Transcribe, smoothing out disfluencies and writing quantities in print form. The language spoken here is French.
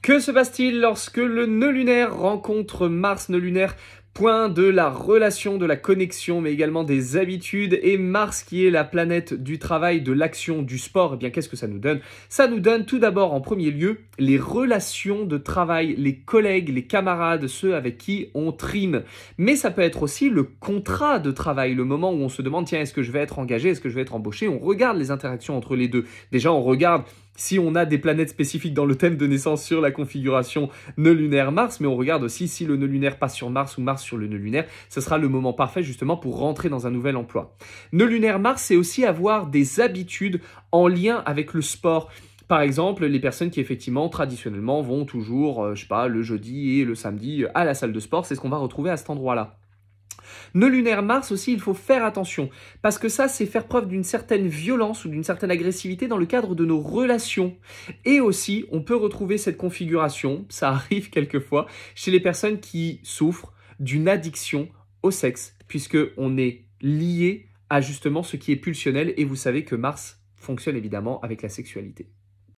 Que se passe-t-il lorsque le nœud lunaire rencontre Mars? Nœud lunaire, point de la relation, de la connexion, mais également des habitudes. Et Mars, qui est la planète du travail, de l'action, du sport, eh bien, qu'est-ce que ça nous donne? Ça nous donne tout d'abord, en premier lieu, les relations de travail, les collègues, les camarades, ceux avec qui on trime. Mais ça peut être aussi le contrat de travail, le moment où on se demande, tiens, est-ce que je vais être engagé, est-ce que je vais être embauché? On regarde les interactions entre les deux. Déjà, on regarde si on a des planètes spécifiques dans le thème de naissance sur la configuration nœud lunaire Mars, mais on regarde aussi si le nœud lunaire passe sur Mars ou Mars sur le nœud lunaire. Ce sera le moment parfait justement pour rentrer dans un nouvel emploi. Nœud lunaire Mars, c'est aussi avoir des habitudes en lien avec le sport. Par exemple, les personnes qui effectivement, traditionnellement, vont toujours, je sais pas, le jeudi et le samedi à la salle de sport, c'est ce qu'on va retrouver à cet endroit-là. Nœud lunaire Mars aussi, il faut faire attention, parce que ça, c'est faire preuve d'une certaine violence ou d'une certaine agressivité dans le cadre de nos relations. Et aussi, on peut retrouver cette configuration, ça arrive quelquefois, chez les personnes qui souffrent d'une addiction au sexe, puisqu'on est lié à justement ce qui est pulsionnel, et vous savez que Mars fonctionne évidemment avec la sexualité.